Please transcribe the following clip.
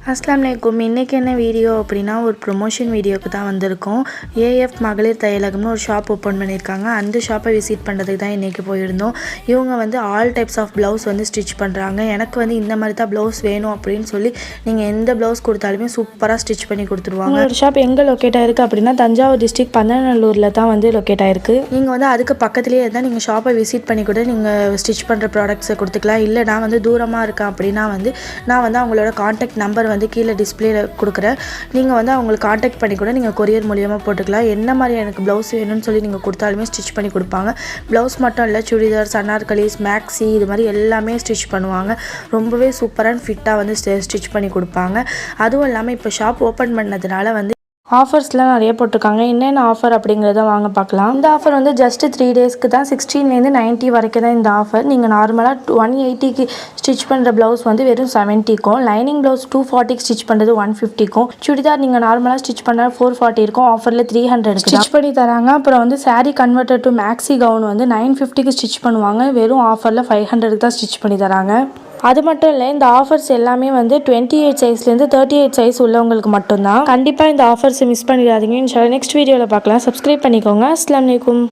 அஸ்ஸலாமு அலைக்கும். இன்றைக்கி என்ன வீடியோ அப்படின்னா ஒரு ப்ரொமோஷன் வீடியோக்கு தான் வந்திருக்கோம். ஏஎஃப் மகளிர் தையலகம்னு ஒரு ஷாப் ஓப்பன் பண்ணியிருக்காங்க. அந்த ஷாப்பை விசிட் பண்ணுறதுக்கு தான் இன்றைக்கி போயிருந்தோம். இவங்க வந்து ஆல் டைப்ஸ் ஆஃப் ப்ளவுஸ் வந்து ஸ்டிச் பண்ணுறாங்க. எனக்கு வந்து இந்த மாதிரி தான் ப்ளவுஸ் வேணும் அப்படின்னு சொல்லி நீங்கள் எந்த ப்ளவுஸ் கொடுத்தாலுமே சூப்பராக ஸ்டிச் பண்ணி கொடுத்துருவாங்க. ஒரு ஷாப் எங்கே லொக்கேட் ஆகிருக்கு அப்படின்னா தஞ்சாவூர் டிஸ்ட்ரிக்ட் பந்தநல்லூரில் தான் வந்து லொக்கேட் ஆகிருக்கு. நீங்கள் வந்து அதுக்கு பக்கத்துலேயே இருந்தால் நீங்கள் ஷாப்பை விசிட் பண்ணி கூட நீங்கள் ஸ்டிச் பண்ணுற ப்ராடக்ட்ஸை கொடுத்துக்கலாம். இல்லை நான் வந்து தூரமாக இருக்கேன் அப்படின்னா வந்து நான் வந்து அவங்களோட கான்டாக்ட் நம்பர் வந்து கீழே டிஸ்பிளேல கொடுக்குறேன். நீங்கள் வந்து அவங்களுக்கு காண்டாக்ட் பண்ணி கூட நீங்கள் கொரியர் மூலியமாக போட்டுக்கலாம். என்ன மாதிரி எனக்கு ப்ளவுஸ் வேணும்னு சொல்லி நீங்கள் கொடுத்தாலுமே ஸ்டிச் பண்ணி கொடுப்பாங்க. ப்ளவுஸ் மட்டும் இல்லை, சுடிதார், அனார்கலிஸ், மேக்ஸி இது மாதிரி எல்லாமே ஸ்டிச் பண்ணுவாங்க. ரொம்பவே சூப்பரான ஃபிட்டாக வந்து ஸ்டிச் பண்ணி கொடுப்பாங்க. அதுவும் இல்லாமல் இப்போ ஷாப் ஓப்பன் பண்ணதுனால வந்து ஆஃபர்ஸ்லாம் நிறைய போட்டிருக்காங்க. என்னென்ன ஆஃபர் அப்படிங்கிறத வாங்க பார்க்கலாம். இந்த ஆஃபர் வந்து ஜஸ்ட் 3 டேஸ்க்கு தான். 16லேருந்து 90 வரைக்கும் தான் இந்த ஆஃபர். நீங்கள் நார்மலாக 180க்கு ஸ்டிச் பண்ணுற ப்ளவுஸ் வந்து வெறும் 70க்கும், லைனிங் ப்ளவுஸ் 240க்கு ஸ்டிச் பண்ணுறது 150க்கும், சுடிதார் நீங்கள் நார்மலாக ஸ்டிச் பண்ண 440 இருக்கும். ஆஃபரில் 300 ஸ்டிச் பண்ணி தராங்க. அப்புறம் வந்து sari converted to maxi gown வந்து 950க்கு ஸ்டிச் பண்ணுவாங்க. வெறும் ஆஃபரில் 500க்கு தான் ஸ்டிச் பண்ணி தராங்க. அது மட்டும் இல்லை, இந்த ஆஃபர்ஸ் எல்லாமே வந்து 28 சைஸ்லேருந்து 38 சைஸ் உள்ளவங்களுக்கு மட்டும்தான். கண்டிப்பாக இந்த ஆஃபர்ஸை மிஸ் பண்ணிடாதீங்க. இன்ஷால்லா நெக்ஸ்ட் வீடியோவில் பார்க்கலாம். சப்ஸ்கிரைப் பண்ணிக்கோங்க. அஸ்ஸலாமு அலைக்கும்.